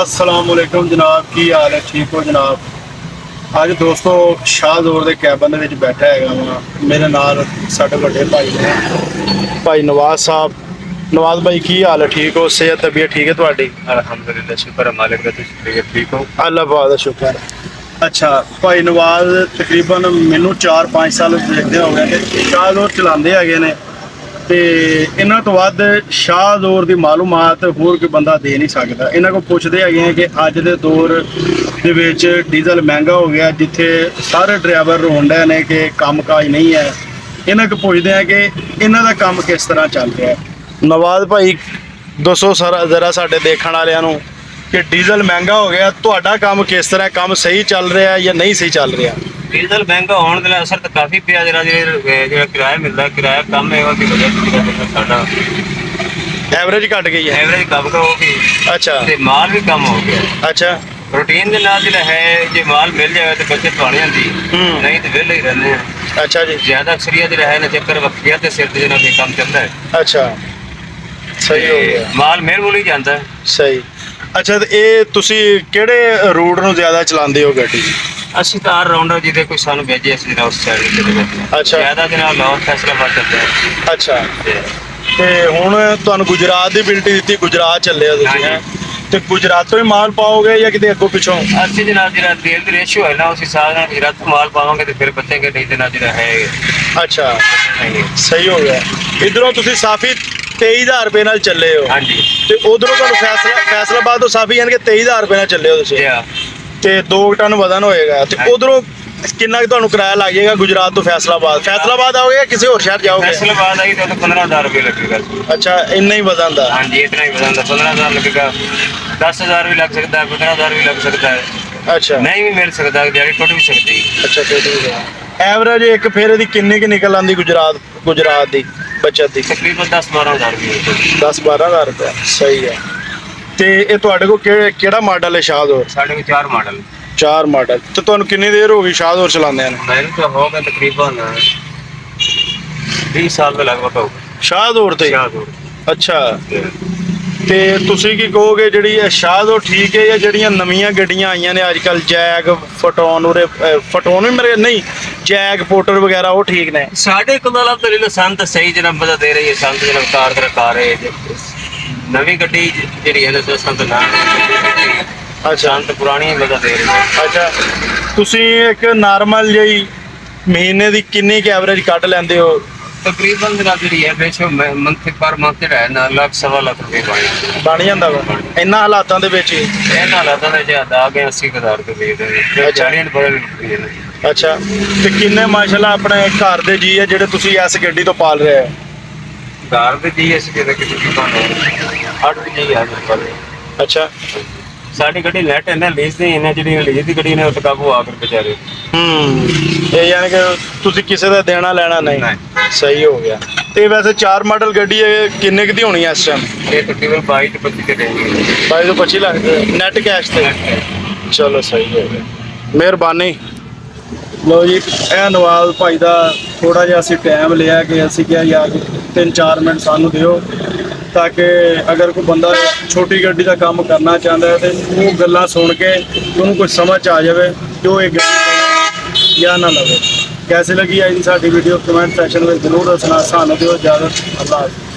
अस्सलामुअलैकुम जनाब, की हाल है? ठीक हो जनाब? ਅੱਜ ਦੋਸਤੋ ਸ਼ਾਹਜ਼ੋਰ ਦੇ ਕੈਬਨ ਦੇ ਵਿੱਚ ਬੈਠਾ ਹੈਗਾ ਵਾ। ਮੇਰੇ ਨਾਲ ਸਾਡੇ ਵੱਡੇ ਭਾਈ ਨੇ ਭਾਈ ਨਵਾਜ਼ ਸਾਹਿਬ। ਨਵਾਜ਼ ਭਾਈ ਕੀ ਹਾਲ ਹੈ? ਠੀਕ ਹੋ? ਸਿਹਤ ਤਬੀਅਤ ਠੀਕ ਹੈ ਤੁਹਾਡੀ? अल्हम्दुलिल्लाह, शुक्र है मालिक का। तुम ठीक हो? ਅੱਲਾ ਪਾਕ ਦਾ ਸ਼ੁਕਰ। ਅੱਛਾ ਭਾਈ ਨਵਾਜ਼ ਤਕਰੀਬਨ ਮੈਨੂੰ 4-5 ਸਾਲ ਦੇਖਦੇ ਹੋ ਗਏ ਕਿ ਸ਼ਾਹਜ਼ੋਰ ਚਲਾਉਂਦੇ ਹੈਗੇ ਨੇ ਤੇ ਇਹਨਾਂ ਤੋਂ ਵੱਧ ਸ਼ਾਹਜ਼ੋਰ ਦੀ ਮਾਲੂਮਾਤ ਹੋਰ ਕੋਈ ਬੰਦਾ ਦੇ ਨਹੀਂ ਸਕਦਾ। ਇਹਨਾਂ ਕੋਲ ਪੁੱਛਦੇ ਹੈਗੇ ਆ ਕਿ ਅੱਜ ਦੇ ਦੌਰ ਦੇ ਵਿੱਚ ਡੀਜ਼ਲ ਮਹਿੰਗਾ ਹੋ ਗਿਆ, ਜਿੱਥੇ ਸਾਰੇ ਡਰਾਈਵਰ ਰੋਂਦੇ ਨੇ ਕਿ ਕੰਮਕਾਜ ਨਹੀਂ ਹੈ। ਇਹਨਾਂ ਕੋਲ ਪੁੱਛਦੇ ਆ ਕਿ ਇਹਨਾਂ ਦਾ ਕੰਮ ਕਿਸ ਤਰ੍ਹਾਂ ਚੱਲ ਰਿਹਾ ਹੈ। ਨਵਾਜ਼ ਭਾਈ ਦੱਸੋ ਸਰ ਜ਼ਰਾ ਸਾਡੇ ਦੇਖਣ ਵਾਲਿਆਂ ਨੂੰ ਕਿ ਡੀਜ਼ਲ ਮਹਿੰਗਾ ਹੋ ਗਿਆ, ਤੁਹਾਡਾ ਕੰਮ ਕਿਸ ਤਰ੍ਹਾਂ, ਕੰਮ ਸਹੀ ਚੱਲ ਰਿਹਾ ਜਾਂ ਨਹੀਂ ਸਹੀ ਚੱਲ ਰਿਹਾ? डीजल महंगा होने का असर तो काफी पिया। जरा किराया मिलता है, किराया कम है उसकी वजह से साडा ਐਵਰੇਜ ਘਟ ਗਈ ਹੈ। एवरेज कम का होगी। ਅੱਛਾ ते माल भी कम हो गया। ਅੱਛਾ रूटीन के नाल जो है जो माल मिल जाए तो बच्चे पानी आती, नहीं तो वेले ही रहने हैं। ਅੱਛਾ ਜੀ। ज्यादा अक्सरियत जो है ना चक्कर वक्तिया ते सिर ते जना भी काम चलता है। ਅੱਛਾ ਸਹੀ ਹੋ ਗਿਆ। माल मेल मुल ही जाता है। ਸਹੀ। ਅੱਛਾ ਤੇ ਇਹ ਤੁਸੀਂ ਕਿਹੜੇ ਰੂਟ ਨੂੰ ਜ਼ਿਆਦਾ ਚਲਾਉਂਦੇ ਹੋ ਗੱਡੀ? ਅਸੀਂ ਤਾਂ ਆਰ ਰਾਉਂਡਰ ਜਿਹਦੇ ਕੋਈ ਸਾਨੂੰ ਭੇਜੇ ਅਸੀਂ ਜਿਹੜਾ ਉਸ ਸਾਈਡ ਤੇ ਜਾਂਦੇ। ਅੱਛਾ। ਜ਼ਿਆਦਾ ਜਨਾਬ ਲਾਹੌਰ ਫੈਸਲਾਬਾਦ ਚੱਲਦੇ ਆ। ਅੱਛਾ ਤੇ ਹੁਣ ਤੁਹਾਨੂੰ ਗੁਜਰਾਤ ਦੀ ਬਿਲਟੀ ਦਿੱਤੀ, ਗੁਜਰਾਤ ਚੱਲੇ ਹੋ ਤੁਸੀਂ ਹੈਂ? ਤੇ ਗੁਜਰਾਤ ਤੋਂ ਹੀ ਮਾਲ ਪਾਓਗੇ ਜਾਂ ਕਿਤੇ ਅੱਗੋਂ ਪਿੱਛੋਂ? ਅਸੀਂ ਜਨਾਬ ਜਿਹੜਾ ਤੇਲ ਦੀ ਰੇਸ਼ੋ ਹੈ ਨਾ ਉਸ ਹਿਸਾਬ ਨਾਲ ਗੁਜਰਾਤ ਤੋਂ ਮਾਲ ਪਾਵਾਂਗੇ ਤੇ ਫਿਰ ਬਚੇਗੇ, ਨਹੀਂ ਤੇ ਨਾ ਜਿਹੜਾ ਹੈ ਅੱਛਾ ਨਹੀਂ। ਸਹੀ ਹੋ ਗਿਆ। ਇਧਰੋਂ ਤੁਸੀਂ ਸਾਫੀ 23,000 ਰੁਪਏ ਨਾਲ ਚੱਲੇ ਹੋ ਹਾਂਜੀ ਤੇ ਉਧਰੋਂ ਤੁਹਾਨੂੰ ਫੈਸਲਾਬਾਦ ਤੋਂ ਸਾਫੀ ਯਾਨੀ ਕਿ 23,000 ਰੁਪਏ ਨਾਲ ਚੱਲੇ ਹੋ ਤੁਸੀਂ ਜੀ ਹਾਂ। ਤੇ 2 ਟਨ ਵਜ਼ਨ ਹੋਏਗਾ ਤੇ ਉਧਰੋਂ ਕਿੰਨਾ ਕੁ ਤੁਹਾਨੂੰ ਕਿਰਾਇਆ ਲੱਗ ਜਾਏਗਾ ਗੁਜਰਾਤ ਤੋਂ ਫੈਸਲਾਬਾਦ? ਫੈਸਲਾਬਾਦ ਆਓਗੇ ਜਾਂ ਕਿਸੇ ਹੋਰ ਸ਼ਹਿਰ ਜਾਓਗੇ? फैसलाबाद आई तो 15,000 रुपये लगेगा। ਅੱਛਾ ਇੰਨਾ ही वजन ਦਾ? हाँ जी इतना ही वजन था। 15,000 लगेगा, 10,000 भी लग सकता है, 15,000 भी लग सकता है, ਅੱਛਾ नहीं भी मिल सकता, दिहाड़ी टुट भी सकती है। ਅੱਛਾ ਤੇ ਐਵਰੇਜ ਇੱਕ ਫੇਰੇ ਦੀ ਕਿੰਨੀ ਕੁ ਨਿਕਲ ਆਂਦੀ ਗੁਜਰਾਤ ਦੀ ਬਚਤ ਦੀ? तकरीबन 10-12,000 रुपये। 10-12,000 ਰੁਪਏ। ਸਹੀ ਹੈ। ਤੇ ਇਹ ਤੁਹਾਡੇ ਕੋਲ ਕਿਹੜਾ ਮਾਡਲ ਹੈ ਸ਼ਾਹਜ਼ੋਰ? साढ़े को 4 मॉडल। 4 ਮਾਡਲ। ਤੇ ਤੁਹਾਨੂੰ ਕਿੰਨੀ ਦੇਰ ਹੋ ਗਈ ਸ਼ਾਹਜ਼ੋਰ ਚਲਾਉਂਦੇ ਨੇ? मैंने तो होगा तकरीबन 20 साल के लगभग होगा ਸ਼ਾਹਜ਼ੋਰ ਤੇ? शाहजोर। ਅੱਛਾ ਤੇ ਤੁਸੀਂ ਕੀ ਕਹੋਗੇ ਜਿਹੜੀ ਇਹ ਸ਼ਾਹਜ਼ੋਰ ਠੀਕ ਹੈ ਜਾਂ ਜਿਹੜੀਆਂ ਨਵੀਆਂ ਗੱਡੀਆਂ ਆਈਆਂ ਨੇ ਅੱਜ ਕੱਲ ਜੈਗ ਫਟੋਨ ਉਰੇ ਫਟੋਨ ਵੀ ਮੇਰੇ ਨਹੀਂ ਜੈਗ ਪੋਟਰ ਵਗੈਰਾ ਉਹ ਠੀਕ ਨੇ? साढ़े को अल्हम्दुलिल्लाह संत सही जनाब मदद दे रही है। संत जनाब कार कर रहा है नवी गड्डी ਜਿਹੜੀ ਹੈ ਨਾ ਸੰਤ ਨਾ ਅੱਛਾ ਸੰਤ ਪੁਰਾਣੀ ਮਦਦ ਦੇ ਰਹੀ ਹੈ। ਅੱਛਾ ਤੁਸੀਂ ਇੱਕ ਨਾਰਮਲ ਜਿਹੀ ਮਹੀਨੇ ਦੀ ਕਿੰਨੀ ਕੁ ਐਵਰੇਜ ਕੱਢ ਲੈਂਦੇ ਹੋ? ਤਕਰੀਬਨ ਜਿਹੜੀ ਹੈ ਰੇਸ਼ੋ ਮੰਥ ਪਰ ਮੰਥ ਜਿਹੜਾ ਹੈ ਨਾ ਲੱਖ ਸਵਾ ਲੱਖ ਰੁਪਏ ਬਣ ਜਾਂਦਾ ਵਾ ਇਹਨਾਂ ਹਾਲਾਤਾਂ ਦੇ ਵਿੱਚ ਹੀ? ਇਹਨਾਂ ਹਾਲਾਤਾਂ ਦੇ ਜਿਆਦਾ ਆ ਗਏ 80,000 ਰੁਪਏ ਦੇ ਦੇ 40 ਬਦਲ ਗਏ ਨੇ। ਅੱਛਾ ਤੇ ਕਿੰਨੇ ਮਾਸ਼ਾਅੱਲਾ ਆਪਣੇ ਘਰ ਦੇ ਜੀ ਹੈ ਜਿਹੜੇ ਤੁਸੀਂ ਇਸ ਗੱਡੀ ਤੋਂ ਪਾਲ ਰਹੇ ਹੋ? ਘਰ ਦੇ ਜੀ ਅਸੀਂ ਕਿਤੇ ਕਿਸੇ ਦੁਕਾਨ 8 ਜੀ ਆ ਮੇਰੇ ਕੋਲ। ਅੱਛਾ ਸਾਡੀ ਗੱਡੀ ਲੈਟ ਇਹਨਾਂ ਲੀਜ਼ ਦੀ ਇਹਨਾਂ ਜਿਹੜੀ ਲੀਜ਼ ਦੀ ਗੱਡੀ ਨੇ ਉਹ ਕਾਬੂ ਆ ਕੇ ਵਿਚਾਰੇ। ਇਹ ਯਾਨੀ ਕਿ ਤੁਸੀਂ ਕਿਸੇ ਦਾ ਦੇਣਾ ਲੈਣਾ ਨਹੀਂ? ਸਹੀ ਹੋ ਗਿਆ। ਤੇ ਵੈਸੇ 4 ਮਾਡਲ ਗੱਡੀ ਹੈ ਕਿੰਨੇ ਕੁ ਦੀ ਹੋਣੀ ਹੈ ਇਸ ਟਾਈਮ? ਇਹ ਤਕਰੀਬਨ 22 ਤੋਂ 25 ਤੇ ਦੇਣਗੇ। 22 ਤੋਂ 25 ਲੱਖ ਨੈਟ ਕੈਸ਼ ਤੇ? ਚਲੋ ਸਹੀ ਹੋ ਗਿਆ, ਮਿਹਰਬਾਨੀ। ਲੋ ਜੀ ਇਹ ਨਵਾਜ਼ ਭਾਈ ਦਾ ਥੋੜਾ ਜਿਹਾ ਅਸੀਂ ਟਾਈਮ ਲਿਆ ਕਿ ਅਸੀਂ ਕਿਹਾ ਯਾਰ 3-4 ਮਿੰਟ ਸਾਨੂੰ ਦਿਓ ਤਾਂ ਕਿ ਅਗਰ ਕੋਈ ਬੰਦਾ ਛੋਟੀ ਗੱਡੀ ਦਾ ਕੰਮ ਕਰਨਾ ਚਾਹੁੰਦਾ ਹੈ ਤੇ ਉਹ ਗੱਲਾਂ ਸੁਣ ਕੇ ਉਹਨੂੰ ਕੁਝ ਸਮਝ ਆ ਜਾਵੇ ਕਿ ਉਹ ਇਹ ਗੱਡੀ ਜਾਂ ਨਾ ਲਵੇ। कैसी लगी आज की साडी वीडियो कमेंट सेक्शन में जरूर दसना। सानू दिओ इजाजत। अल्लाह हाफिज़।